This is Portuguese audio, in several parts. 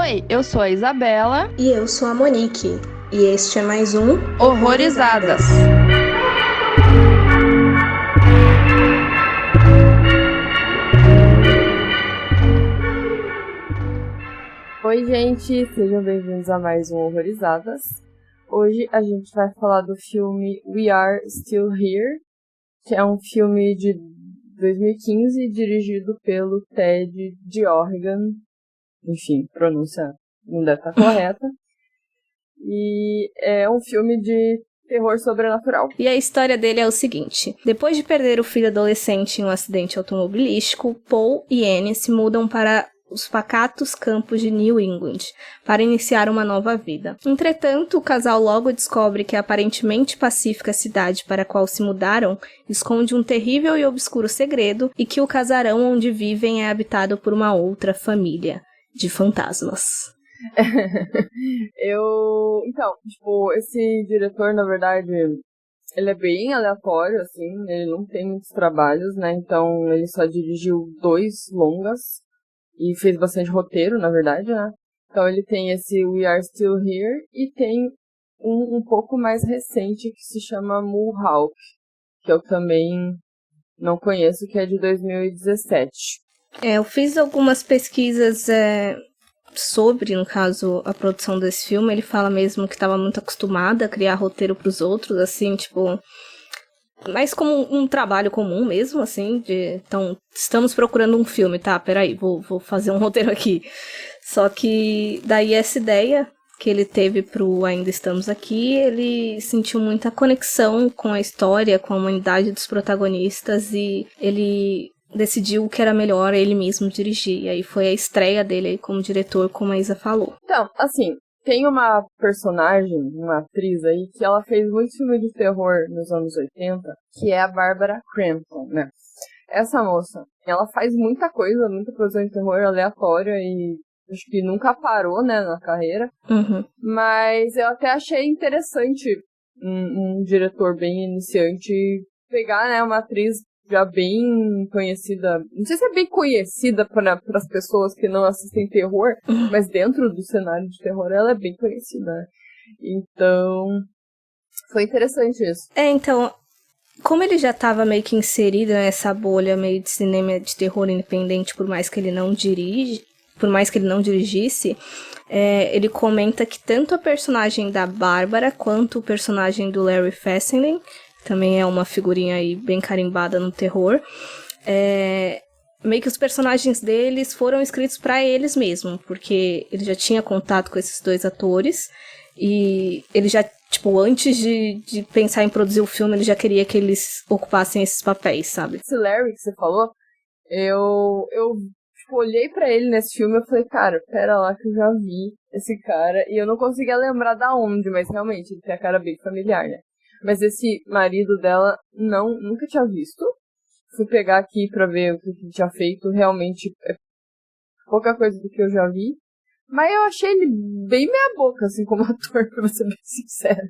Oi, eu sou a Isabela. E eu sou a Monique. E este é mais um Horrorizadas. Oi, gente, sejam bem-vindos a mais um Horrorizadas. Hoje a gente vai falar do filme We Are Still Here, que é um filme de 2015 dirigido pelo Ted Geoghegan. Enfim, pronúncia não deve estar correta. E é um filme de terror sobrenatural. E a história dele é o seguinte: depois de perder o filho adolescente em um acidente automobilístico, Paul e Annie se mudam para os pacatos campos de New England para iniciar uma nova vida. Entretanto, o casal logo descobre que a aparentemente pacífica cidade para a qual se mudaram esconde um terrível e obscuro segredo e que o casarão onde vivem é habitado por uma outra família de fantasmas. Então, esse diretor, na verdade, ele é bem aleatório, assim, ele não tem muitos trabalhos, né, então ele só dirigiu 2 longas e fez bastante roteiro, na verdade, né, então ele tem esse We Are Still Here e tem um pouco mais recente que se chama Mulhawk, que eu também não conheço, que é de 2017. Eu fiz algumas pesquisas sobre, no caso, a produção desse filme. Ele fala mesmo que estava muito acostumada a criar roteiro para os outros, assim, tipo, mais como um trabalho comum mesmo, assim, então, estamos procurando um filme, tá, peraí, vou fazer um roteiro aqui. Só que daí essa ideia que ele teve pro Ainda Estamos Aqui, ele sentiu muita conexão com a história, com a humanidade dos protagonistas, e ele decidiu que era melhor ele mesmo dirigir. E aí foi a estreia dele aí como diretor, como a Isa falou. Então, assim, tem uma personagem, uma atriz aí, que ela fez muito filme de terror nos anos 80, que é a Barbara Crampton, né? Essa moça, ela faz muita coisa, muita produção de terror aleatória e acho que nunca parou, né, na carreira. Uhum. Mas eu até achei interessante um diretor bem iniciante pegar, né, uma atriz já bem conhecida, não sei se é bem conhecida para as pessoas que não assistem terror, mas dentro do cenário de terror ela é bem conhecida, né? Então, foi interessante isso. Então, como ele já estava meio que inserido nessa bolha meio de cinema de terror independente, por mais que ele não dirigisse, ele comenta que tanto a personagem da Bárbara quanto o personagem do Larry Fessenden, também é uma figurinha aí bem carimbada no terror, meio que os personagens deles foram escritos para eles mesmo, porque ele já tinha contato com esses 2 atores, e ele já, tipo, antes de pensar em produzir o filme, ele já queria que eles ocupassem esses papéis, sabe? Esse Larry que você falou, eu olhei pra ele nesse filme e falei, cara, pera lá que eu já vi esse cara, e eu não conseguia lembrar da onde, mas realmente ele tem a cara bem familiar, né? Mas esse marido dela, nunca tinha visto. Fui pegar aqui pra ver o que ele tinha feito. Realmente é pouca coisa do que eu já vi. Mas eu achei ele bem meia boca, assim, como ator, pra ser bem sincero.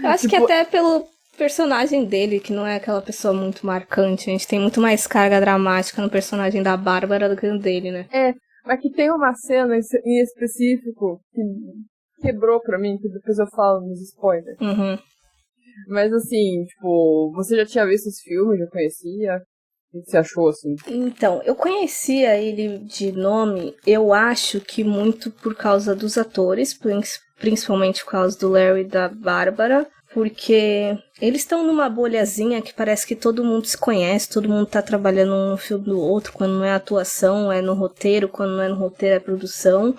Eu acho que até pelo personagem dele, que não é aquela pessoa muito marcante. A gente tem muito mais carga dramática no personagem da Bárbara do que no dele, né? Mas que tem uma cena em específico que quebrou pra mim, que depois eu falo nos spoilers. Uhum. Mas assim, tipo, você já tinha visto esse filme, já conhecia? O que você achou, assim? Então, eu conhecia ele de nome, eu acho que muito por causa dos atores, principalmente por causa do Larry e da Bárbara, porque eles estão numa bolhazinha que parece que todo mundo se conhece, todo mundo tá trabalhando um no filme do outro, quando não é atuação, é no roteiro, quando não é no roteiro é produção.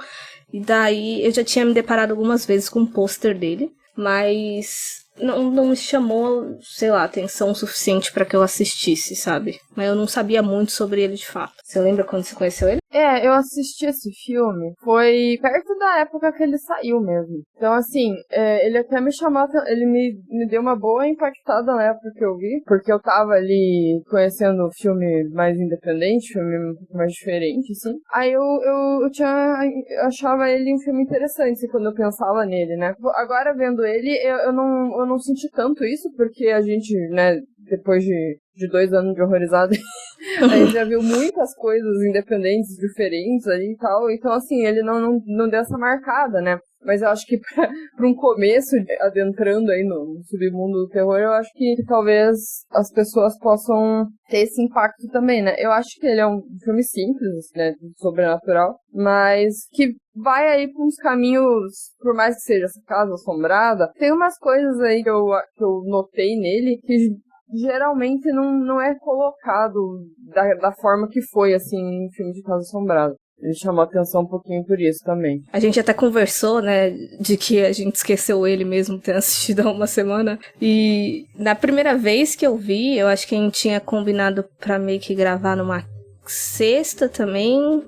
E daí eu já tinha me deparado algumas vezes com um pôster dele, mas não me chamou, sei lá, atenção suficiente pra que eu assistisse, sabe? Mas eu não sabia muito sobre ele de fato. Você lembra quando você conheceu ele? Eu assisti esse filme, foi perto da época que ele saiu mesmo. Então, assim, ele até me chamou, ele me deu uma boa impactada na época que eu vi, porque eu tava ali conhecendo filme mais independente, filme um pouco mais diferente, assim. Aí eu achava ele um filme interessante, assim, quando eu pensava nele, né? Agora, vendo ele, eu não senti tanto isso, porque a gente, né, depois de 2 anos de horrorizado, A gente já viu muitas coisas independentes, diferentes ali e tal. Então, assim, ele não deu essa marcada, né? Mas eu acho que pra um começo, adentrando aí no submundo do terror, eu acho que talvez as pessoas possam ter esse impacto também, né? Eu acho que ele é um filme simples, né? Sobrenatural, mas que vai aí pra uns caminhos, por mais que seja essa casa assombrada, tem umas coisas aí que eu notei nele que geralmente não é colocado da forma que foi, assim, em filme de casa assombrada. Ele chamou atenção um pouquinho por isso também. A gente até conversou, né, de que a gente esqueceu ele mesmo ter assistido há uma semana. E na primeira vez que eu vi, eu acho que a gente tinha combinado pra meio que gravar numa sexta também.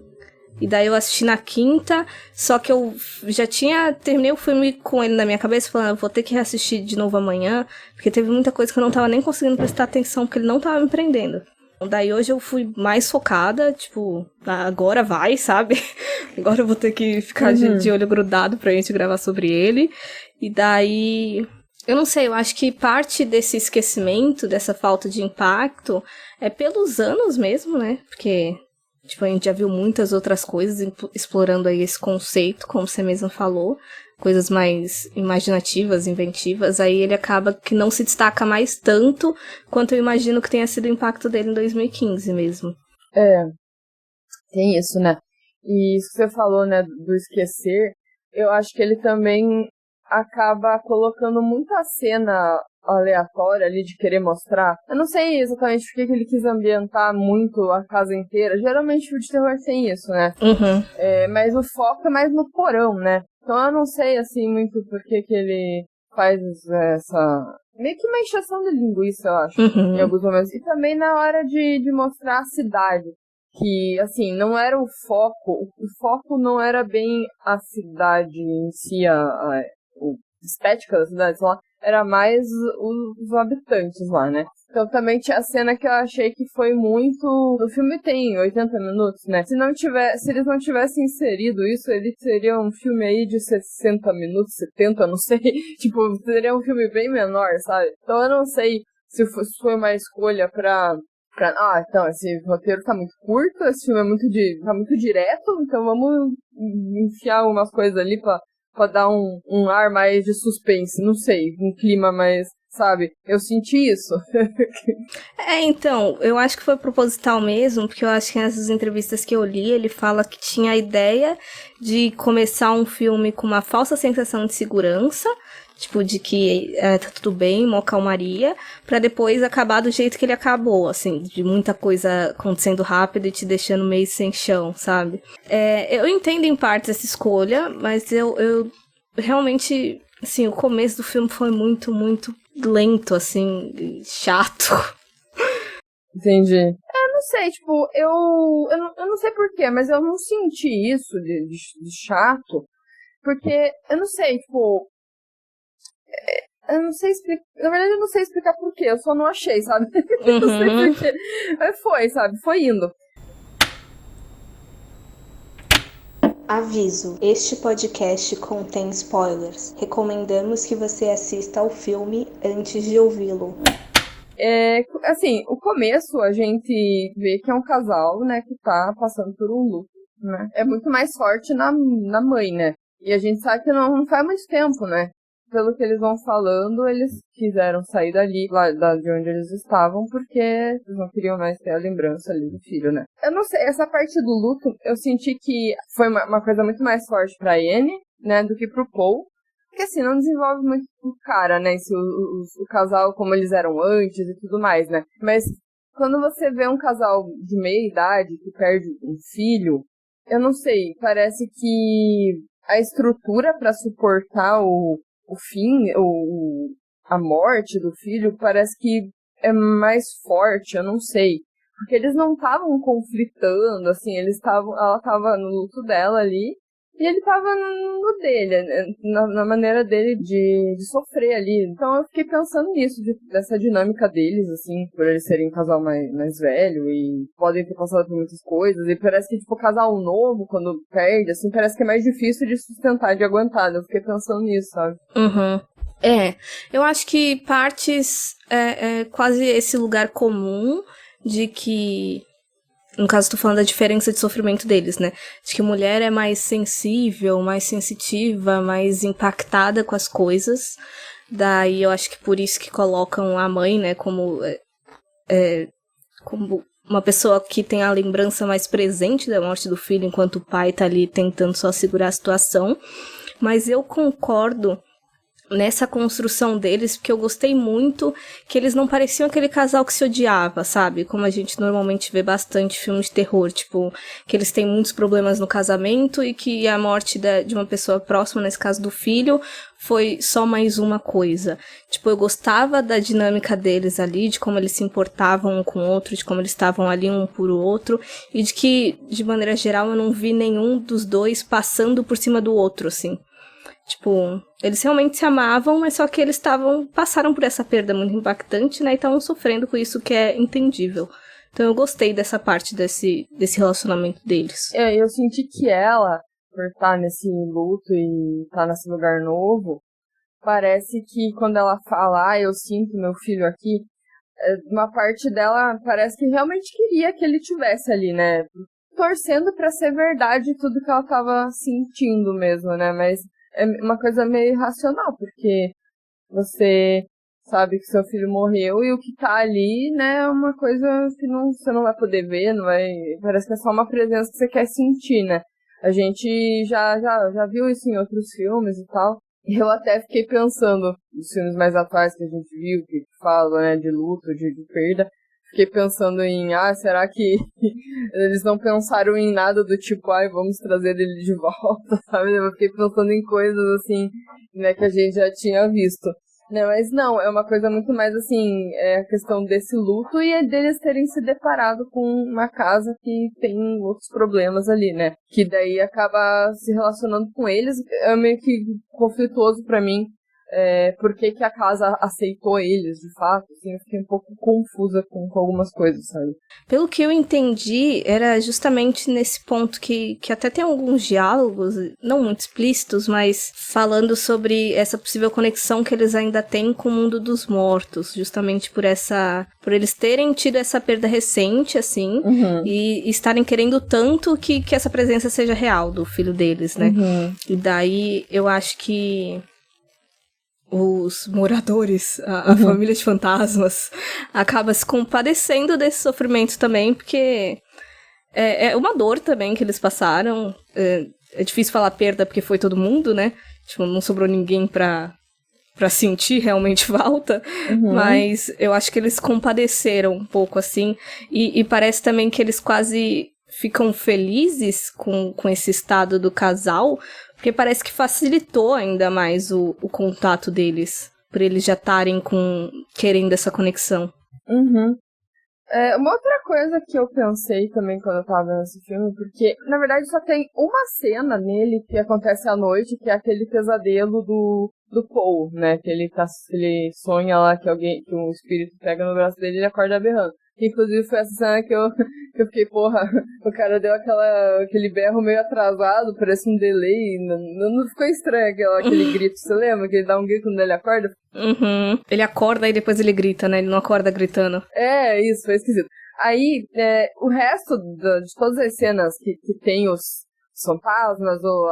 E daí eu assisti na quinta, só que eu já terminei o filme com ele na minha cabeça, falando, vou ter que reassistir de novo amanhã, porque teve muita coisa que eu não tava nem conseguindo prestar atenção, porque ele não tava me prendendo. Daí hoje eu fui mais focada, tipo, agora vai, sabe? Agora eu vou ter que ficar de olho grudado pra gente gravar sobre ele. E daí, eu não sei, eu acho que parte desse esquecimento, dessa falta de impacto, é pelos anos mesmo, né? Porque, tipo, a gente já viu muitas outras coisas explorando aí esse conceito, como você mesmo falou. Coisas mais imaginativas, inventivas, aí ele acaba que não se destaca mais tanto quanto eu imagino que tenha sido o impacto dele em 2015 mesmo. É, tem isso, né? E isso que você falou, né, do esquecer, eu acho que ele também acaba colocando muita cena aleatória ali de querer mostrar. Eu não sei exatamente por que ele quis ambientar muito a casa inteira. Geralmente o filme de terror tem isso, né? Uhum. Mas o foco é mais no porão, né? Então eu não sei, assim, muito por que ele faz essa... meio que uma encheção de linguiça, eu acho, em alguns momentos. E também na hora de mostrar a cidade. Que, assim, não era o foco. O foco não era bem a cidade em si, a estética da cidade, sei lá. Era mais os habitantes lá, né? Então também tinha a cena que eu achei que foi muito... O filme tem 80 minutos, né? Se eles não tivessem inserido isso, ele seria um filme aí de 60 minutos, 70, não sei. Tipo, seria um filme bem menor, sabe? Então eu não sei se foi uma escolha então, esse roteiro tá muito curto, esse filme tá muito direto, então vamos enfiar umas coisas ali pra dar um ar mais de suspense, não sei, um clima mais, sabe? Eu senti isso. Então, eu acho que foi proposital mesmo, porque eu acho que nessas entrevistas que eu li, ele fala que tinha a ideia de começar um filme com uma falsa sensação de segurança, tipo, de que tá tudo bem, mó calmaria, pra depois acabar do jeito que ele acabou, assim, de muita coisa acontecendo rápido e te deixando meio sem chão, sabe? Eu entendo em parte essa escolha, mas eu realmente, assim, o começo do filme foi muito, muito lento, assim, chato. Entendi. Não sei, tipo, eu não sei porquê, mas eu não senti isso de chato, porque, eu não sei, tipo, eu não sei explicar, na verdade eu não sei explicar porquê, eu só não achei, sabe? Eu não sei porquê, mas foi, sabe, foi indo. Aviso: este podcast contém spoilers. Recomendamos que você assista ao filme antes de ouvi-lo. Assim, o começo a gente vê que é um casal, né, que tá passando por um luto, né? É muito mais forte na mãe, né? E a gente sabe que não faz muito tempo, né? Pelo que eles vão falando, eles quiseram sair dali, lá de onde eles estavam, porque eles não queriam mais ter a lembrança ali do filho, né? Eu não sei, essa parte do luto, eu senti que foi uma coisa muito mais forte pra Anne, né, do que pro Paul. Porque assim, não desenvolve muito o cara, né, o casal como eles eram antes e tudo mais, né? Mas quando você vê um casal de meia idade que perde um filho, eu não sei, parece que a estrutura pra suportar o fim, a morte do filho, parece que é mais forte, eu não sei. Porque eles não estavam conflitando, assim, ela tava no luto dela ali, e ele tava no dele, na maneira dele de sofrer ali. Então eu fiquei pensando nisso, dessa dinâmica deles, assim, por eles serem um casal mais velho e podem ter passado por muitas coisas. E parece que, tipo, casal novo, quando perde, assim, parece que é mais difícil de sustentar, de aguentar. Eu fiquei pensando nisso, sabe? Uhum. Eu acho que partes é quase esse lugar comum de que... No caso, tô falando da diferença de sofrimento deles, né? De que mulher é mais sensível, mais sensitiva, mais impactada com as coisas. Daí eu acho que por isso que colocam a mãe, né, como uma pessoa que tem a lembrança mais presente da morte do filho, enquanto o pai tá ali tentando só segurar a situação. Mas eu concordo nessa construção deles, porque eu gostei muito que eles não pareciam aquele casal que se odiava, sabe? Como a gente normalmente vê bastante filmes de terror, tipo, que eles têm muitos problemas no casamento e que a morte de uma pessoa próxima, nesse caso do filho, foi só mais uma coisa. Tipo, eu gostava da dinâmica deles ali, de como eles se importavam um com o outro, de como eles estavam ali um por outro, e de que, de maneira geral, eu não vi nenhum dos dois passando por cima do outro, assim. Tipo, eles realmente se amavam, mas só que eles passaram por essa perda muito impactante, né, e estavam sofrendo com isso, que é entendível. Então eu gostei dessa parte desse relacionamento deles. Eu senti que ela, por estar nesse luto e estar nesse lugar novo, parece que quando ela fala, eu sinto meu filho aqui, uma parte dela parece que realmente queria que ele tivesse ali, né, torcendo pra ser verdade tudo que ela tava sentindo mesmo, né, mas é uma coisa meio irracional, porque você sabe que seu filho morreu e o que tá ali, né, é uma coisa que você não vai poder ver, não vai, parece que é só uma presença que você quer sentir, né. A gente já viu isso em outros filmes e tal. E eu até fiquei pensando nos filmes mais atuais que a gente viu, que falam, né, de luto, de perda. Fiquei pensando em, será que eles não pensaram em nada do tipo, vamos trazer ele de volta, sabe? Eu fiquei pensando em coisas assim, né, que a gente já tinha visto. Né, mas não, é uma coisa muito mais assim, a questão desse luto e deles terem se deparado com uma casa que tem outros problemas ali, né? Que daí acaba se relacionando com eles, é meio que conflituoso pra mim. Por que a casa aceitou eles, de fato, assim, eu fiquei um pouco confusa com algumas coisas, sabe? Pelo que eu entendi, era justamente nesse ponto que até tem alguns diálogos, não muito explícitos, mas falando sobre essa possível conexão que eles ainda têm com o mundo dos mortos, justamente por eles terem tido essa perda recente, assim, e estarem querendo tanto que essa presença seja real do filho deles, né? E daí eu acho que os moradores, a família de fantasmas, acaba se compadecendo desse sofrimento também, porque é uma dor também que eles passaram. É difícil falar perda porque foi todo mundo, né? Tipo, não sobrou ninguém pra sentir realmente falta, mas eu acho que eles compadeceram um pouco, assim, e parece também que eles quase ficam felizes com esse estado do casal, porque parece que facilitou ainda mais o contato deles, por eles já estarem querendo essa conexão. Uma outra coisa que eu pensei também quando eu tava vendo esse filme, porque na verdade só tem uma cena nele que acontece à noite, que é aquele pesadelo do Paul, né, que ele sonha lá que um espírito pega no braço dele e ele acorda berrando. Inclusive foi essa cena que eu fiquei, porra, o cara deu aquele berro meio atrasado, parece um delay, não ficou estranho aquele grito, você lembra? Que ele dá um grito quando ele acorda? Ele acorda e depois ele grita, né? Ele não acorda gritando. Isso, foi esquisito. Aí, o resto de todas as cenas que tem os fantasmas, ou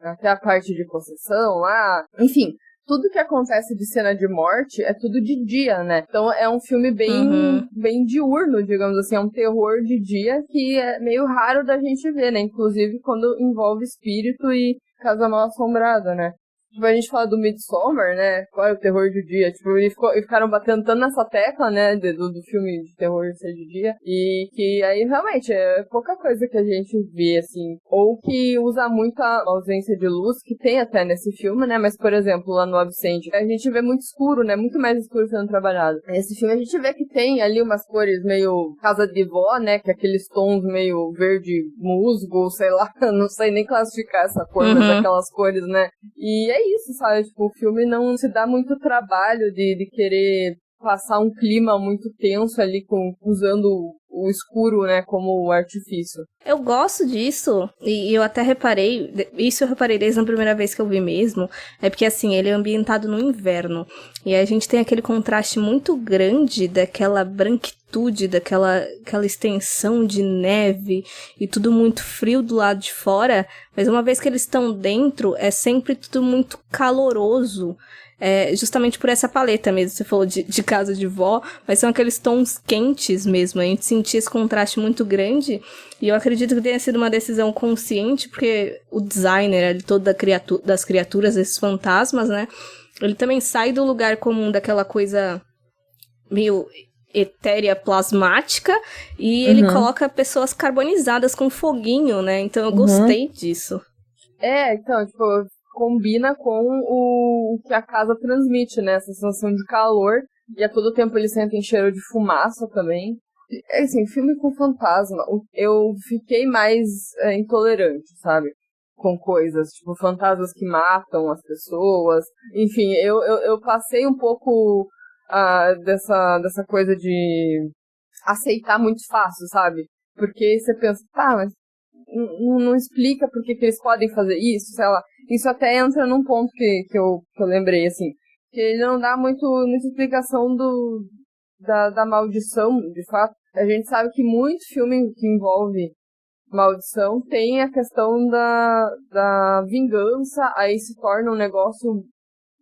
até a parte de possessão lá, enfim... Tudo que acontece de cena de morte é tudo de dia, né? Então é um filme bem diurno, digamos assim. É um terror de dia que é meio raro da gente ver, né? Inclusive quando envolve espírito e casa mal assombrada, né? Tipo, a gente fala do Midsommar, né? Qual é o terror de dia? Tipo, eles ficaram batendo tanto nessa tecla, né? Do filme de terror ser de dia. E que aí, realmente, é pouca coisa que a gente vê, assim. Ou que usa muito a ausência de luz, que tem até nesse filme, né? Mas, por exemplo, lá no Absente, a gente vê muito escuro, né? Muito mais escuro sendo trabalhado. Nesse filme a gente vê que tem ali umas cores meio casa de vó, né? Que é aqueles tons meio verde musgo, sei lá. Não sei nem classificar essa cor, mas aquelas cores, né? E é isso, sabe? Tipo, o filme não se dá muito trabalho de querer passar um clima muito tenso ali usando o escuro, né, como artifício. Eu gosto disso, e eu até reparei, isso eu reparei desde a primeira vez que eu vi mesmo, é porque assim, ele é ambientado no inverno, e a gente tem aquele contraste muito grande daquela branquitude, daquela extensão de neve, e tudo muito frio do lado de fora, mas uma vez que eles estão dentro, é sempre tudo muito caloroso. Justamente por essa paleta mesmo, você falou de casa de vó, mas são aqueles tons quentes mesmo, a gente sentia esse contraste muito grande, e eu acredito que tenha sido uma decisão consciente, porque o designer ali todo das criaturas, desses fantasmas, né, ele também sai do lugar comum daquela coisa meio etérea plasmática, e ele coloca pessoas carbonizadas com foguinho, né, então eu gostei disso. Então, tipo, combina com o que a casa transmite, né? Essa sensação de calor. E a todo tempo eles sentem cheiro de fumaça também. Assim, filme com fantasma, eu fiquei mais intolerante, sabe? Com coisas, tipo, fantasmas que matam as pessoas. Enfim, eu passei um pouco dessa coisa de aceitar muito fácil, sabe? Porque você pensa, tá, mas não explica por que eles podem fazer isso, sei lá. Isso até entra num ponto que eu lembrei, assim. Que ele não dá muita explicação da maldição, de fato. A gente sabe que muito filme que envolve maldição tem a questão da vingança, aí se torna um negócio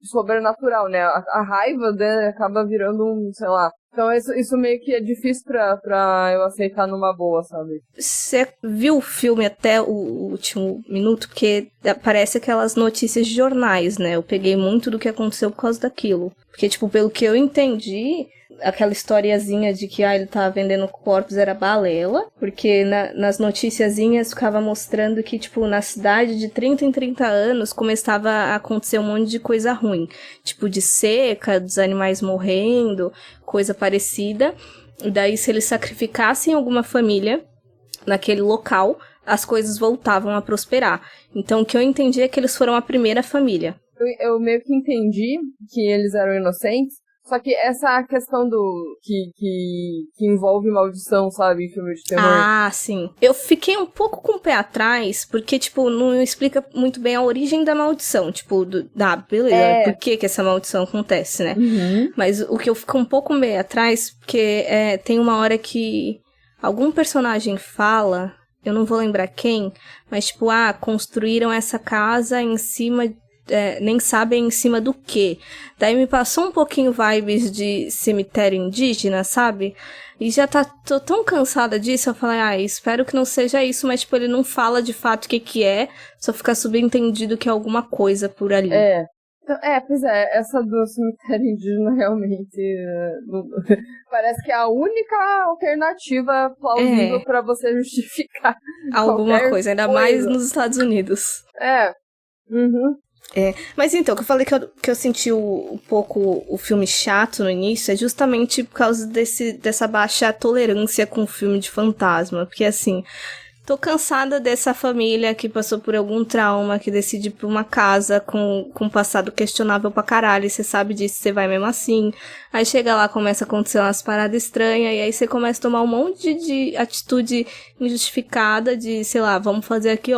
sobrenatural, né? A raiva, né, acaba virando sei lá. Então isso meio que é difícil pra eu aceitar numa boa, sabe? Você viu o filme até o último minuto? Porque aparece aquelas notícias de jornais, né? Eu peguei muito do que aconteceu por causa daquilo. Porque, tipo, pelo que eu entendi, aquela historiazinha de que ele tava vendendo corpos era balela, porque nas noticiazinhas ficava mostrando que, tipo, na cidade de 30 em 30 anos começava a acontecer um monte de coisa ruim. Tipo, de seca, dos animais morrendo, coisa parecida. E daí, se eles sacrificassem alguma família naquele local, as coisas voltavam a prosperar. Então, o que eu entendi é que eles foram a primeira família. Eu meio que entendi que eles eram inocentes, só que essa questão que envolve maldição, sabe, em filme de terror. Ah, sim. Eu fiquei um pouco com o pé atrás, porque, tipo, não explica muito bem a origem da maldição. Tipo, beleza, por que essa maldição acontece, né? Mas o que eu fico um pouco meio atrás, porque tem uma hora que algum personagem fala, eu não vou lembrar quem, mas, tipo, construíram essa casa em cima... nem sabem em cima do quê. Daí me passou um pouquinho vibes de cemitério indígena, sabe? E já tô tão cansada disso, eu falei, espero que não seja isso, mas tipo, ele não fala de fato o que é, só fica subentendido que é alguma coisa por ali. Pois é, essa do cemitério indígena realmente parece que é a única alternativa plausível pra você justificar alguma coisa, ainda mais nos Estados Unidos. Mas então, o que eu falei que eu senti um pouco o filme chato no início é justamente por causa dessa baixa tolerância com o filme de fantasma. Porque, assim, tô cansada dessa família que passou por algum trauma, que decide ir pra uma casa com um passado questionável pra caralho, e você sabe disso, você vai mesmo assim. Aí chega lá, começa a acontecer umas paradas estranhas, e aí você começa a tomar um monte de atitude injustificada de, sei lá, vamos fazer aqui,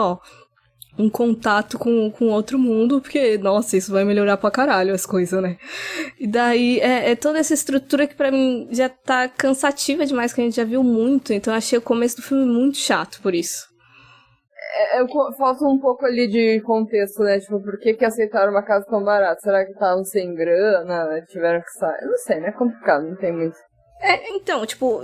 um contato com outro mundo, porque, nossa, isso vai melhorar pra caralho as coisas, né? E daí, toda essa estrutura que pra mim já tá cansativa demais, que a gente já viu muito, então eu achei o começo do filme muito chato por isso. Falta um pouco ali de contexto, né? Tipo, por que aceitaram uma casa tão barata? Será que estavam sem grana? Tiveram que sair? Eu não sei, né? É complicado, não tem muito. Então, tipo,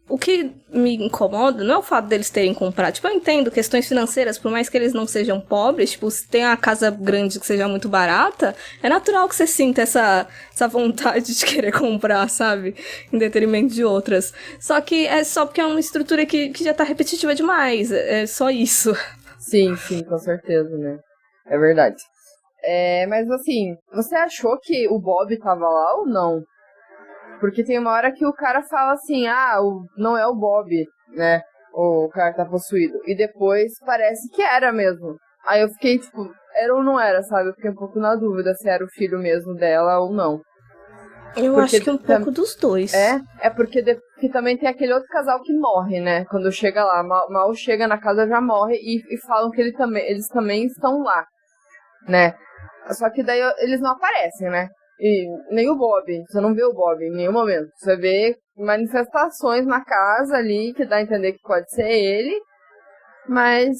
o que me incomoda não é o fato deles terem comprado. Tipo, eu entendo questões financeiras, por mais que eles não sejam pobres, tipo, se tem uma casa grande que seja muito barata, é natural que você sinta essa vontade de querer comprar, sabe? Em detrimento de outras. Só que é só porque é uma estrutura que já tá repetitiva demais. É só isso. Sim, com certeza, né? É verdade. Mas assim, você achou que o Bob tava lá ou não? Porque tem uma hora que o cara fala assim, não é o Bob, né? O cara tá possuído. E depois parece que era mesmo. Aí eu fiquei, tipo, era ou não era, sabe? Eu fiquei um pouco na dúvida se era o filho mesmo dela ou não. Eu Porque acho que um pouco dos dois. Porque que também tem aquele outro casal que morre, né? Quando chega lá, mal chega na casa, já morre e falam que eles também estão lá, né? Só que daí eles não aparecem, né? E nem o Bob, você não vê o Bob em nenhum momento. Você vê manifestações na casa ali, que dá a entender que pode ser ele, mas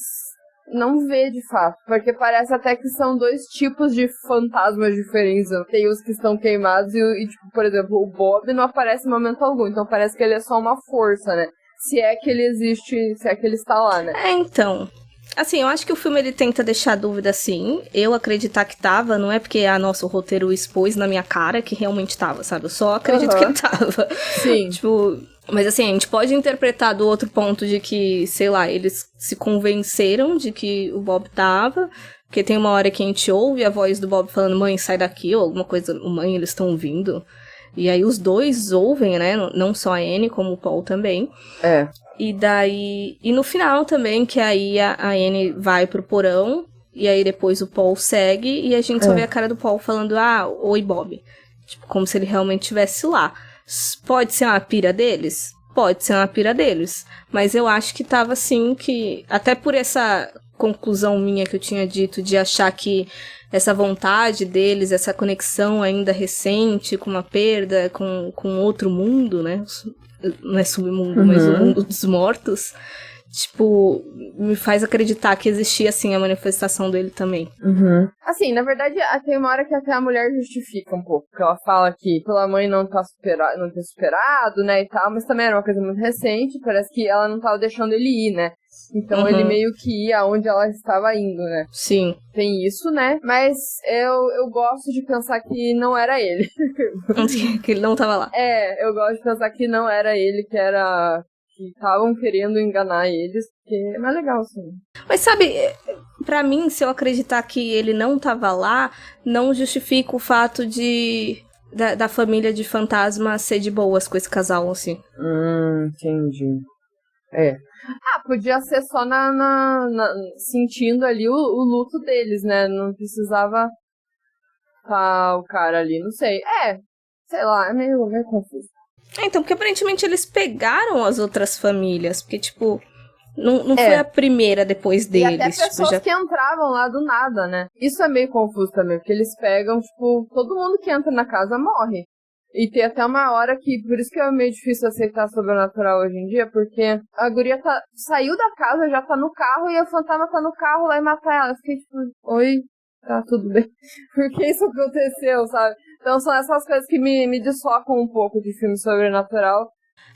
não vê de fato, porque parece até que são dois tipos de fantasmas diferentes. Tem os que estão queimados e tipo, por exemplo, o Bob não aparece em momento algum, então parece que ele é só uma força, né? Se é que ele existe, se é que ele está lá, né? Então, assim, eu acho que o filme ele tenta deixar dúvida, sim. Eu acreditar que tava, não é porque nosso roteiro expôs na minha cara que realmente tava, sabe? Eu só acredito que ele tava. Sim. Tipo, mas assim, a gente pode interpretar do outro ponto de que, sei lá, eles se convenceram de que o Bob tava, porque tem uma hora que a gente ouve a voz do Bob falando, mãe, sai daqui, ou alguma coisa, mãe, eles estão vindo. E aí os dois ouvem, né? Não só a Anne, como o Paul também. E daí... E no final também, que aí a Anne vai pro porão, e aí depois o Paul segue, e a gente só vê a cara do Paul falando, oi, Bob. Tipo, como se ele realmente estivesse lá. Pode ser uma pira deles? Pode ser uma pira deles. Mas eu acho que tava assim que... Até por essa conclusão minha que eu tinha dito de achar que essa vontade deles, essa conexão ainda recente com uma perda, com outro mundo, né? Não é submundo, mas o mundo dos mortos. Tipo, me faz acreditar que existia, assim, a manifestação dele também. Assim, na verdade, tem uma hora que até a mulher justifica um pouco, porque ela fala que pela mãe não ter superado, né, e tal, mas também era uma coisa muito recente, parece que ela não tava deixando ele ir, né, então ele meio que ia aonde ela estava indo, né. Sim. Tem isso, né, mas eu gosto de pensar que não era ele. Que ele não tava lá. Eu gosto de pensar que não era ele, que estavam querendo enganar eles, porque é mais legal, assim. Mas sabe, pra mim, se eu acreditar que ele não tava lá, não justifica o fato da família de fantasma ser de boas com esse casal, assim. Entendi. Podia ser só sentindo ali o luto deles, né? Não precisava o cara ali, não sei. Sei lá, é meio confuso. Então, porque aparentemente eles pegaram as outras famílias, porque, tipo, não foi a primeira depois deles. E até pessoas que entravam lá do nada, né? Isso é meio confuso também, porque eles pegam, tipo, todo mundo que entra na casa morre. E tem até uma hora que, por isso que é meio difícil aceitar sobrenatural hoje em dia, porque a guria saiu da casa, já tá no carro, e o fantasma tá no carro lá e mata ela. Eu fiquei tipo, oi, tá tudo bem. Por que isso aconteceu, sabe? Então são essas coisas que me deslocam um pouco de filme sobrenatural.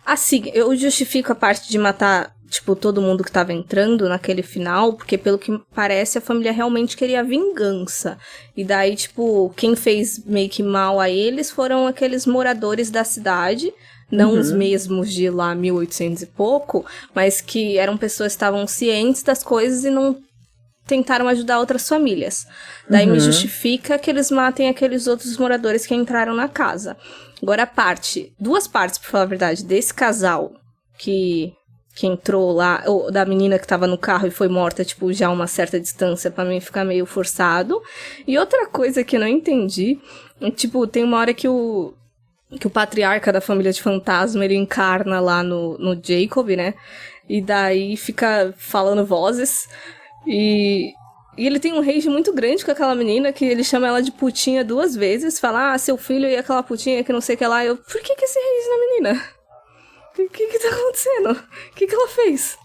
Assim, eu justifico a parte de matar, tipo, todo mundo que tava entrando naquele final, porque pelo que parece a família realmente queria vingança. E daí, tipo, quem fez meio que mal a eles foram aqueles moradores da cidade, não os mesmos de lá 1800 e pouco, mas que eram pessoas que estavam cientes das coisas e não tentaram ajudar outras famílias. Daí me justifica que eles matem aqueles outros moradores que entraram na casa. Agora duas partes, pra falar a verdade, desse casal que entrou lá, ou da menina que tava no carro e foi morta, tipo, já a uma certa distância, pra mim ficar meio forçado. E outra coisa que eu não entendi, tipo, tem uma hora que o patriarca da família de fantasma, ele encarna lá no Jacob, né? E daí fica falando vozes. E ele tem um rage muito grande com aquela menina, que ele chama ela de putinha 2 vezes, fala, seu filho e aquela putinha que não sei o que lá. Por que esse rage na menina? O que tá acontecendo? O que ela fez?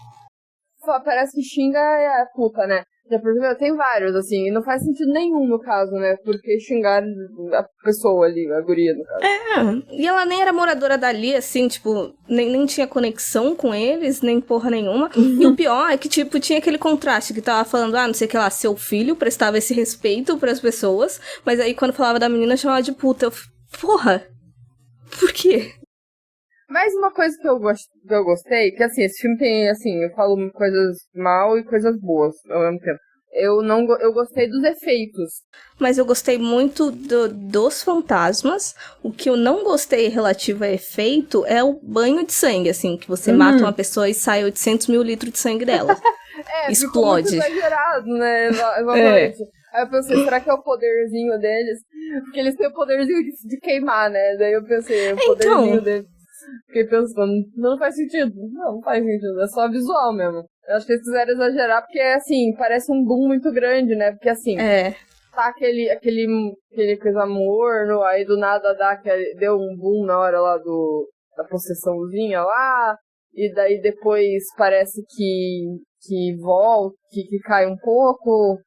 Parece que xinga a puta, né? Já percebeu? Tem vários, assim, e não faz sentido nenhum no caso, né? Porque xingar a pessoa ali, a guria, no caso. E ela nem era moradora dali, assim, tipo, nem tinha conexão com eles, nem porra nenhuma. E o pior é que, tipo, tinha aquele contraste que tava falando, não sei o que lá, seu filho prestava esse respeito pras pessoas, mas aí quando falava da menina, chamava de puta. Porra, por quê? Mais uma coisa que eu gostei, que assim, esse filme tem, assim, eu falo coisas mal e coisas boas ao mesmo tempo. Eu gostei dos efeitos. Mas eu gostei muito dos fantasmas. O que eu não gostei relativo a efeito é o banho de sangue, assim, que você mata uma pessoa e sai 800 mil litros de sangue dela. Explode. Ficou muito exagerado, né? Exatamente. Aí eu pensei, será que é o poderzinho deles? Porque eles têm o poderzinho de queimar, né? Daí eu pensei, o poderzinho deles. Fiquei pensando, não faz sentido. Não faz sentido, é só visual mesmo. Eu acho que eles quiseram exagerar porque, assim, parece um boom muito grande, né? Porque, assim, tá aquele coisa morno, aí do nada deu um boom na hora lá da possessãozinha lá, e daí depois parece que volta, que cai um pouco.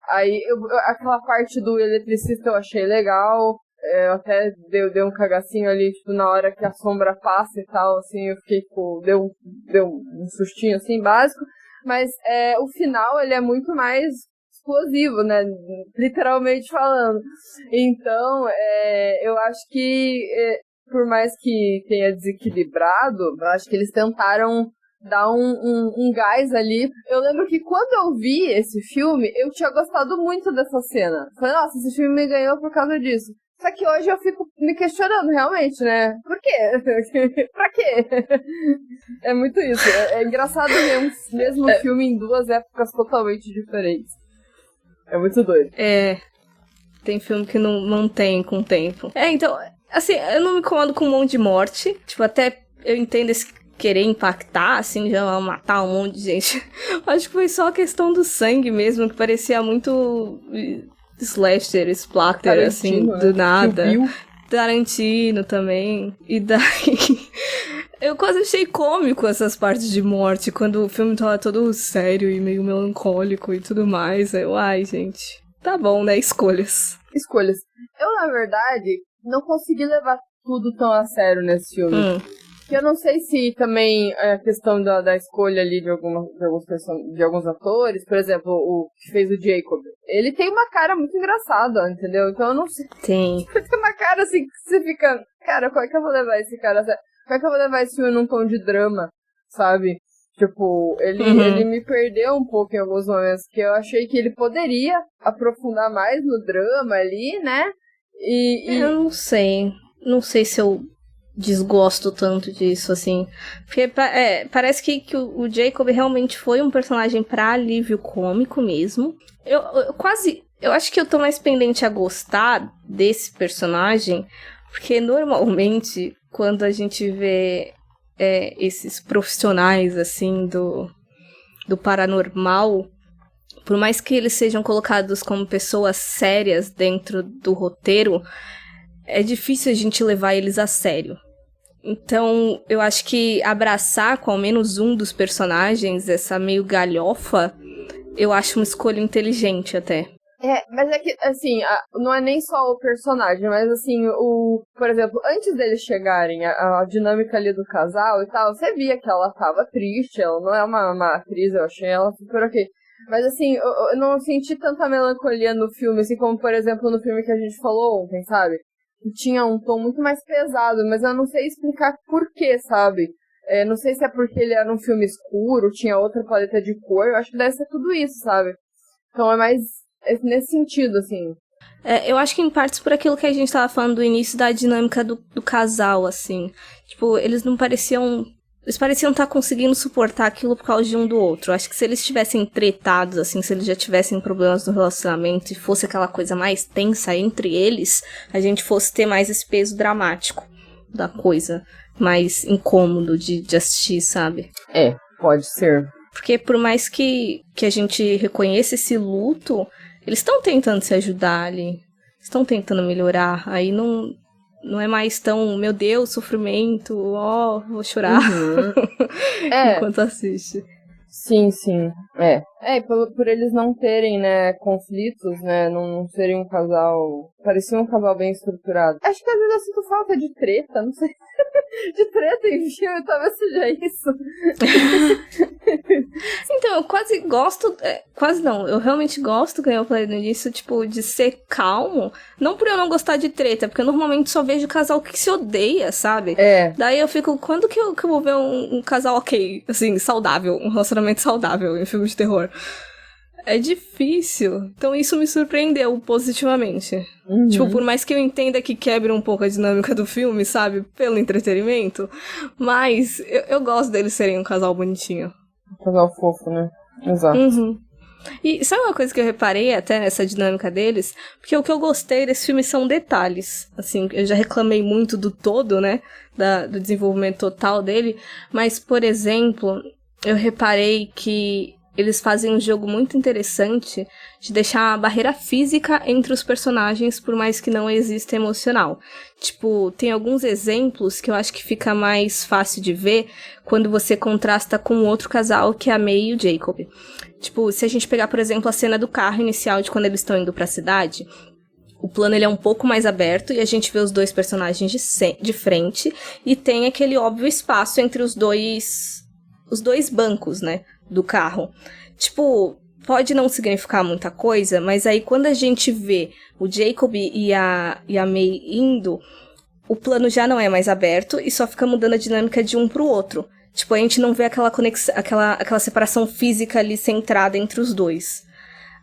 Aí aquela parte do eletricista eu achei legal. Eu até dei um cagacinho ali, tipo, na hora que a sombra passa e tal, assim, eu fiquei, tipo, deu um sustinho, assim, básico. Mas o final, ele é muito mais explosivo, né, literalmente falando. Então, eu acho que, por mais que tenha desequilibrado, eu acho que eles tentaram dar um gás ali. Eu lembro que quando eu vi esse filme, eu tinha gostado muito dessa cena. Falei, nossa, esse filme me ganhou por causa disso. Só que hoje eu fico me questionando, realmente, né? Por quê? Pra quê? É muito isso. É engraçado ver um mesmo filme em duas épocas totalmente diferentes. É muito doido. Tem filme que não mantém com o tempo. Então, assim, eu não me incomodo com um monte de morte. Tipo, até eu entendo esse querer impactar, assim, já matar um monte de gente. Acho que foi só a questão do sangue mesmo, que parecia muito slasher, splatter, Tarantino, assim, do nada. Tarantino também. E daí eu quase achei cômico essas partes de morte, quando o filme tava todo sério e meio melancólico e tudo mais. Ai, gente, tá bom, né? Escolhas. Eu, na verdade, não consegui levar tudo tão a sério nesse filme. Que eu não sei se também a questão da escolha ali de alguns atores, por exemplo, o que fez o Jacob, ele tem uma cara muito engraçada, entendeu? Então eu não sei. Tem uma cara assim que você fica, cara, como é que eu vou levar esse cara? Como é que eu vou levar esse filme num tom de drama, sabe? Tipo, ele me perdeu um pouco em alguns momentos, que eu achei que ele poderia aprofundar mais no drama ali, né? Eu não sei. Não sei se eu desgosto tanto disso, assim. Porque parece que o Jacob realmente foi um personagem pra alívio cômico mesmo. Eu acho que eu tô mais pendente a gostar desse personagem, porque normalmente, quando a gente vê esses profissionais, assim, do paranormal, por mais que eles sejam colocados como pessoas sérias dentro do roteiro, é difícil a gente levar eles a sério. Então, eu acho que abraçar com ao menos um dos personagens essa meio galhofa, eu acho uma escolha inteligente até. Mas é que, assim, não é nem só o personagem, mas, assim, por exemplo, antes deles chegarem, a dinâmica ali do casal e tal, você via que ela tava triste, ela não é uma atriz, eu achei ela super ok. Mas, assim, eu não senti tanta melancolia no filme, assim, como, por exemplo, no filme que a gente falou ontem, sabe? Que tinha um tom muito mais pesado, mas eu não sei explicar por quê, sabe? Não sei se é porque ele era um filme escuro, tinha outra paleta de cor, eu acho que deve ser tudo isso, sabe? Então é mais nesse sentido, assim. Eu acho que em partes por aquilo que a gente tava falando do início da dinâmica do casal, assim. Tipo, eles pareciam estar conseguindo suportar aquilo por causa de um do outro. Acho que se eles tivessem tretados, assim, se eles já tivessem problemas no relacionamento e fosse aquela coisa mais tensa entre eles, a gente fosse ter mais esse peso dramático da coisa, mais incômodo de assistir, sabe? Pode ser. Porque por mais que a gente reconheça esse luto, eles estão tentando se ajudar ali, estão tentando melhorar, aí não é mais tão, meu Deus, sofrimento, vou chorar enquanto assiste. Sim. Por eles não terem, né, conflitos, né, não serem um casal, parecia um casal bem estruturado. Acho que às vezes eu sinto falta de treta, não sei, de treta em filme, talvez seja isso. Então, eu quase gosto, quase não, eu realmente gosto, como eu falei no início, tipo, de ser calmo, não por eu não gostar de treta, porque eu normalmente só vejo casal que se odeia, sabe? Daí eu fico, quando que eu vou ver um casal ok, assim, saudável, um relacionamento saudável em filme de terror? É difícil. Então isso me surpreendeu positivamente. Tipo, por mais que eu entenda que quebra um pouco a dinâmica do filme, sabe? Pelo entretenimento. Mas eu gosto deles serem um casal bonitinho. Um casal fofo, né? Exato. E sabe uma coisa que eu reparei até nessa dinâmica deles? Porque o que eu gostei desse filme são detalhes. Assim, eu já reclamei muito do todo, né? Do desenvolvimento total dele. Mas, por exemplo, eu reparei que eles fazem um jogo muito interessante de deixar a barreira física entre os personagens, por mais que não exista emocional. Tipo, tem alguns exemplos que eu acho que fica mais fácil de ver quando você contrasta com outro casal, que é a May e o Jacob. Tipo, se a gente pegar, por exemplo, a cena do carro inicial de quando eles estão indo pra cidade, o plano ele é um pouco mais aberto e a gente vê os dois personagens de frente e tem aquele óbvio espaço entre os dois bancos, né, do carro. Tipo, pode não significar muita coisa, mas aí quando a gente vê o Jacob e a May indo, o plano já não é mais aberto e só fica mudando a dinâmica de um pro outro. Tipo, a gente não vê aquela conexão, aquela separação física ali centrada entre os dois.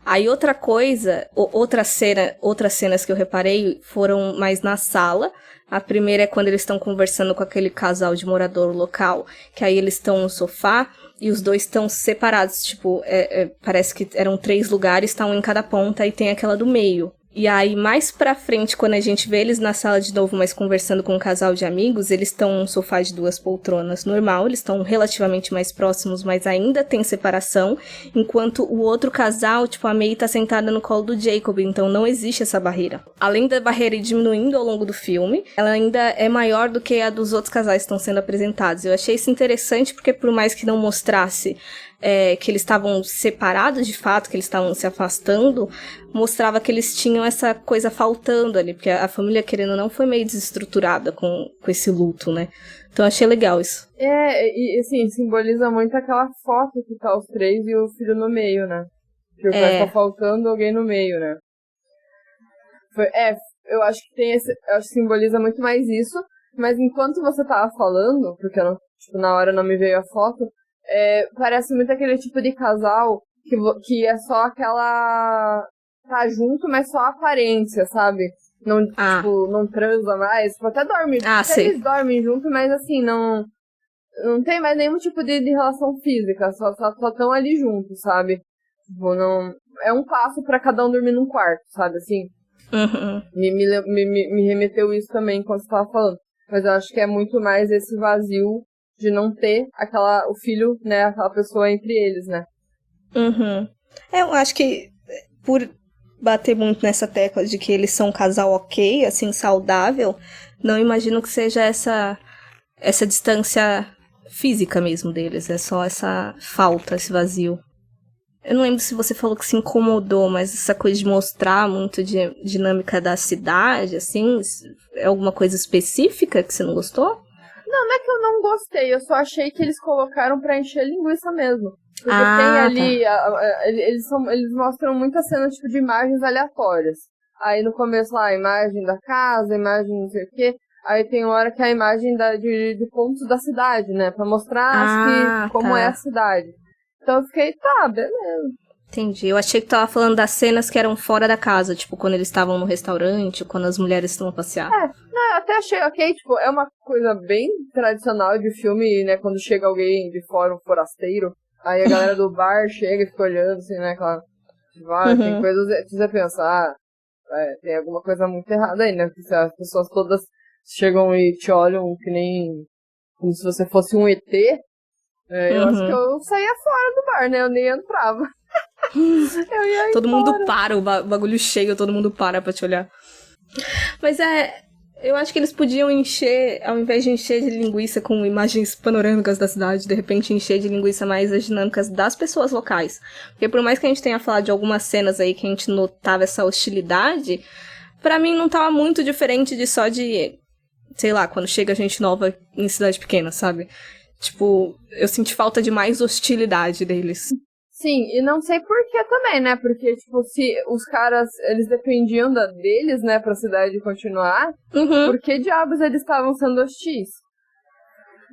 Aí outra coisa, outras cenas que eu reparei foram mais na sala. A primeira é quando eles estão conversando com aquele casal de morador local, que aí eles estão no sofá e os dois estão separados, tipo, parece que eram 3 lugares, tá um em cada ponta e tem aquela do meio. E aí, mais pra frente, quando a gente vê eles na sala de novo, mas conversando com um casal de amigos, eles estão num sofá de 2 poltronas normal, eles estão relativamente mais próximos, mas ainda tem separação, enquanto o outro casal, tipo, a May tá sentada no colo do Jacob, então não existe essa barreira. Além da barreira ir diminuindo ao longo do filme, ela ainda é maior do que a dos outros casais que estão sendo apresentados. Eu achei isso interessante porque, por mais que não mostrasse que eles estavam separados de fato, que eles estavam se afastando, mostrava que eles tinham essa coisa faltando ali, porque a família, querendo ou não, foi meio desestruturada com esse luto, né? Então achei legal isso. E assim, simboliza muito aquela foto que tá os 3 e o filho no meio, né? Que vai estar faltando alguém no meio, né? Eu acho que eu acho que simboliza muito mais isso, mas enquanto você tava falando, porque na hora não me veio a foto, parece muito aquele tipo de casal que é só aquela... tá junto, mas só a aparência, sabe? Não, tipo, não transa mais. Tipo, até dorme. Eles dormem junto, mas assim, não tem mais nenhum tipo de relação física. Só estão ali juntos, sabe? Tipo, não... É um passo pra cada um dormir num quarto, sabe? Assim. Uhum. Me remeteu isso também quando você tava falando. Mas eu acho que é muito mais esse vazio de não ter o filho, né, aquela pessoa entre eles, né? Uhum. Eu acho que por bater muito nessa tecla de que eles são um casal ok, assim, saudável, não imagino que seja essa distância física mesmo deles, é só essa falta, esse vazio. Eu não lembro se você falou que se incomodou, mas essa coisa de mostrar muito de dinâmica da cidade, assim, é alguma coisa específica que você não gostou? Não é que eu não gostei, eu só achei que eles colocaram pra encher linguiça mesmo. Porque tem ali, eles mostram muitas cenas tipo, de imagens aleatórias. Aí no começo lá, a imagem da casa, a imagem não sei o quê. Aí tem uma hora que é a imagem de pontos da cidade, né? Pra mostrar como é a cidade. Então eu fiquei, beleza. Entendi. Eu achei que tu tava falando das cenas que eram fora da casa, tipo, quando eles estavam no restaurante, quando as mulheres estão a passear. Eu até achei ok, tipo, é uma coisa bem tradicional de filme, né, quando chega alguém de fora, um forasteiro, aí a galera do bar chega e fica olhando, assim, né, claro. Tem coisas que você pensa, tem alguma coisa muito errada aí, né, porque se as pessoas todas chegam e te olham que nem, como se você fosse um ET, eu acho que eu saía fora do bar, né, eu nem entrava. Eu ia todo mundo para, o bagulho cheio, todo mundo para pra te olhar. Mas eu acho que eles podiam encher, ao invés de encher de linguiça com imagens panorâmicas da cidade, de repente encher de linguiça mais as dinâmicas das pessoas locais. Porque por mais que a gente tenha falado de algumas cenas aí que a gente notava essa hostilidade, pra mim não tava muito diferente de só de, sei lá, quando chega gente nova em cidade pequena, sabe? Tipo, eu senti falta de mais hostilidade deles. Sim, e não sei por que também, né? Porque, tipo, se os caras, eles dependiam deles, né, pra cidade continuar, por que diabos eles estavam sendo hostis?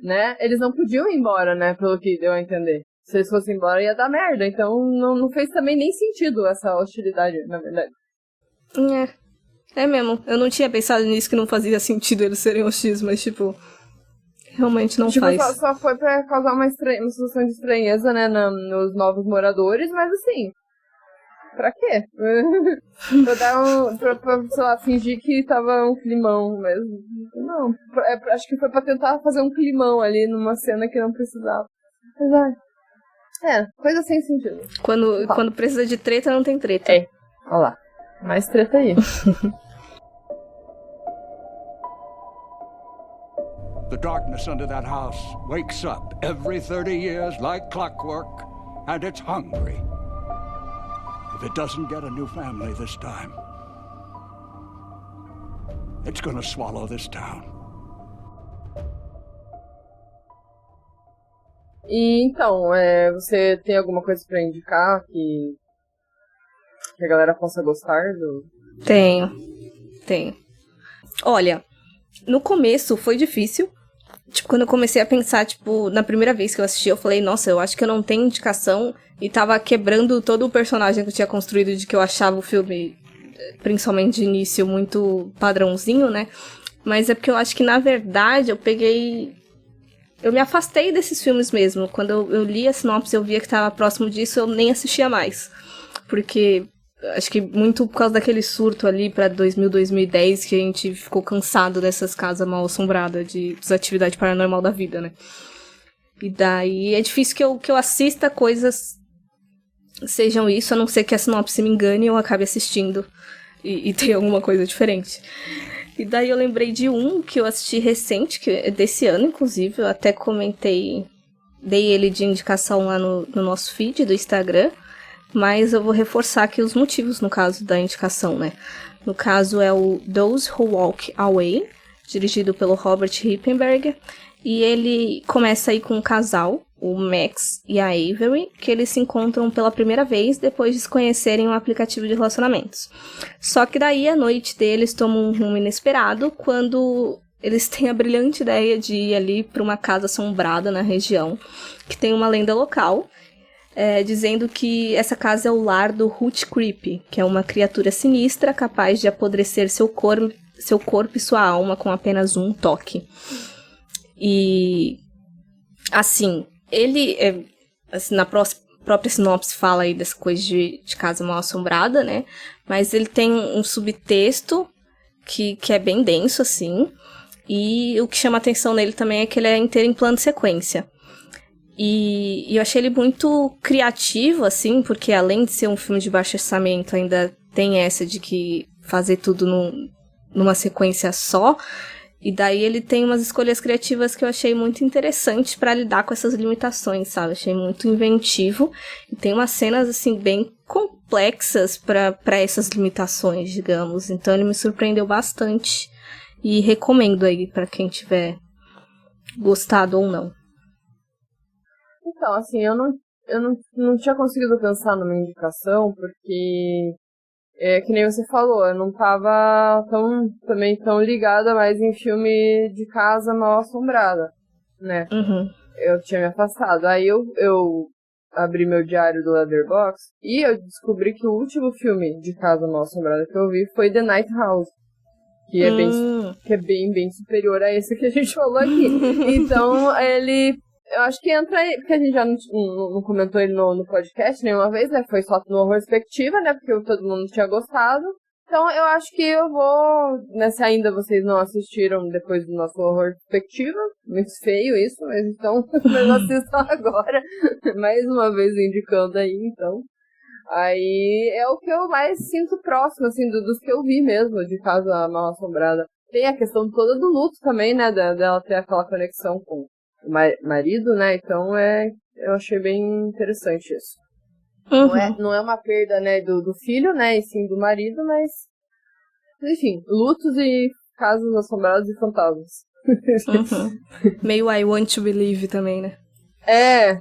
Né? Eles não podiam ir embora, né, pelo que deu a entender. Se eles fossem embora ia dar merda, então não fez também nem sentido essa hostilidade, na verdade. É mesmo. Eu não tinha pensado nisso, que não fazia sentido eles serem hostis, mas, tipo... Realmente não faz. Só foi pra causar uma sensação de estranheza, né, nos novos moradores, mas assim, pra quê? Pra dar pra, sei lá, fingir que tava um climão mesmo. Não, acho que foi pra tentar fazer um climão ali numa cena que não precisava. Mas, coisa sem sentido. Quando precisa de treta, não tem treta. É, olha lá. Mais treta aí. The darkness under that house wakes up every 30 years like clockwork, and it's hungry. If it doesn't get a new family this time, it's gonna swallow this town. E então, você tem alguma coisa pra indicar que a galera possa gostar do... Tenho. Olha, no começo foi difícil. Tipo, quando eu comecei a pensar, tipo, na primeira vez que eu assisti, eu falei, nossa, eu acho que eu não tenho indicação. E tava quebrando todo o personagem que eu tinha construído de que eu achava o filme, principalmente de início, muito padrãozinho, né? Mas é porque eu acho que, na verdade, eu me afastei desses filmes mesmo. Quando eu li a sinopse, eu via que tava próximo disso, eu nem assistia mais. Porque acho que muito por causa daquele surto ali pra 2000, 2010, que a gente ficou cansado dessas casas mal assombradas, de desatividade paranormal da vida, né? E daí é difícil que eu assista coisas sejam isso, a não ser que a sinopse me engane e eu acabe assistindo e tenha alguma coisa diferente. E daí eu lembrei de um que eu assisti recente, que é desse ano, inclusive, eu até comentei, dei ele de indicação lá no nosso feed do Instagram, mas eu vou reforçar aqui os motivos, no caso da indicação, né? No caso é o Those Who Walk Away, dirigido pelo Robert Rippenberger, e ele começa aí com um casal, o Max e a Avery, que eles se encontram pela primeira vez depois de se conhecerem um aplicativo de relacionamentos. Só que daí a noite deles toma um rumo inesperado quando eles têm a brilhante ideia de ir ali para uma casa assombrada na região, que tem uma lenda local, dizendo que essa casa é o lar do Hut Creep, que é uma criatura sinistra capaz de apodrecer seu corpo e sua alma com apenas um toque. E, assim, ele, assim, na própria sinopse fala aí dessa coisa de casa mal assombrada, né? Mas ele tem um subtexto que é bem denso, assim. E o que chama atenção nele também é que ele é inteiro em plano de sequência. E eu achei ele muito criativo, assim, porque além de ser um filme de baixo orçamento, ainda tem essa de que fazer tudo numa sequência só. E daí ele tem umas escolhas criativas que eu achei muito interessantes pra lidar com essas limitações, sabe? Achei muito inventivo. E tem umas cenas, assim, bem complexas pra essas limitações, digamos. Então ele me surpreendeu bastante. E recomendo aí pra quem tiver gostado ou não. Então, assim, eu não tinha conseguido pensar numa indicação, porque, que nem você falou, eu não tava também tão ligada mais em filme de casa mal assombrada, né? Uhum. Eu tinha me afastado. Aí eu abri meu diário do Letterboxd e eu descobri que o último filme de casa mal assombrada que eu vi foi The Night House, que é bem superior a esse que a gente falou aqui. Então, eu acho que entra aí, porque a gente já não comentou ele no podcast nenhuma vez, né? Foi só no Horror Perspectiva, né? Porque todo mundo tinha gostado. Então eu acho que eu vou, né? Se ainda vocês não assistiram depois do nosso Horror Perspectiva, muito feio isso, mas então mas assistam agora. Mais uma vez indicando aí, então. Aí é o que eu mais sinto próximo, assim, dos que eu vi mesmo, de Casa Mal Assombrada. Tem a questão toda do luto também, né? Dela ter aquela conexão com marido, né? Então eu achei bem interessante isso. Uhum. Não é uma perda, né, do filho, né, e sim do marido, mas enfim, lutos e casas assombradas e fantasmas. Uhum. Meio I Want to Believe também, né? É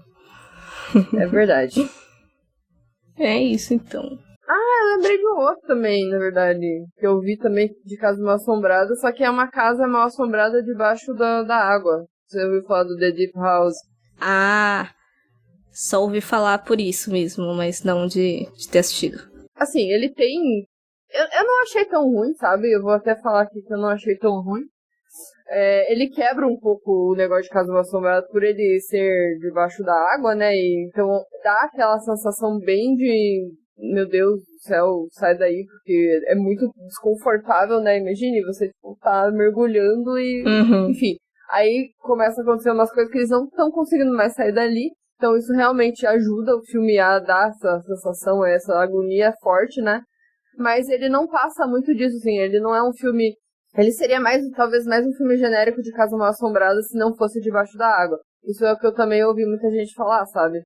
verdade. É isso, então. Eu lembrei de um outro também, na verdade, que eu vi também de casa mal assombrada, só que é uma casa mal assombrada debaixo da água. Você ouviu falar do The Deep House? Ah, só ouvi falar por isso mesmo, mas não de ter assistido. Assim, ele tem... Eu não achei tão ruim, sabe? Eu vou até falar aqui que eu não achei tão ruim. Ele quebra um pouco o negócio de casa mal assombrada por ele ser debaixo da água, né? E, então dá aquela sensação bem de meu Deus do céu, sai daí, porque é muito desconfortável, né? Imagine, você, tipo, tá mergulhando e, enfim. Aí começa a acontecer umas coisas que eles não estão conseguindo mais sair dali. Então isso realmente ajuda o filme a dar essa sensação, essa agonia forte, né? Mas ele não passa muito disso, assim. Ele não é um filme... Ele seria talvez mais um filme genérico de Casa Mal Assombrada se não fosse Debaixo da Água. Isso é o que eu também ouvi muita gente falar, sabe?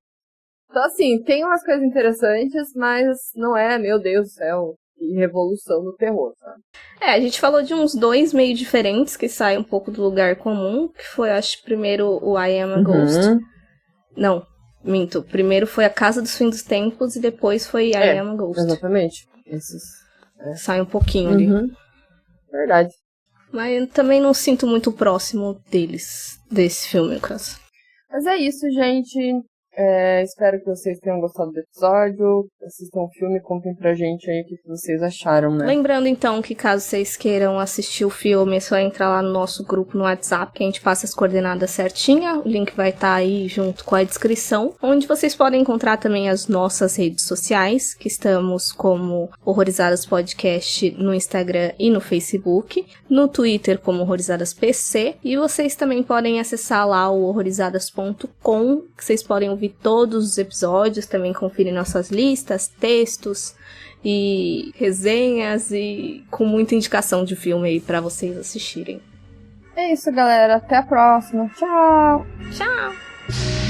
Então, assim, tem umas coisas interessantes, mas não é, meu Deus do céu, que revolução no terror, sabe? A gente falou de uns 2 meio diferentes que saem um pouco do lugar comum, que foi, acho, primeiro o I Am a Ghost. Não, minto. Primeiro foi A Casa dos Fins dos Tempos e depois foi I Am a Ghost. Exatamente. Sai um pouquinho ali. Verdade. Mas eu também não sinto muito próximo desse filme, no caso. Mas é isso, gente. Espero que vocês tenham gostado do episódio. Assistam o filme e contem pra gente aí o que vocês acharam, né? Lembrando, então, que caso vocês queiram assistir o filme, é só entrar lá no nosso grupo no WhatsApp, que a gente passa as coordenadas certinha. O link vai estar aí junto com a descrição, onde vocês podem encontrar também as nossas redes sociais, que estamos como Horrorizadas Podcast no Instagram e no Facebook, no Twitter como Horrorizadas PC, e vocês também podem acessar lá o horrorizadas.com, que vocês podem ouvir todos os episódios, também conferir nossas listas, textos e resenhas e com muita indicação de filme aí pra vocês assistirem. É isso, galera. Até a próxima. Tchau! Tchau!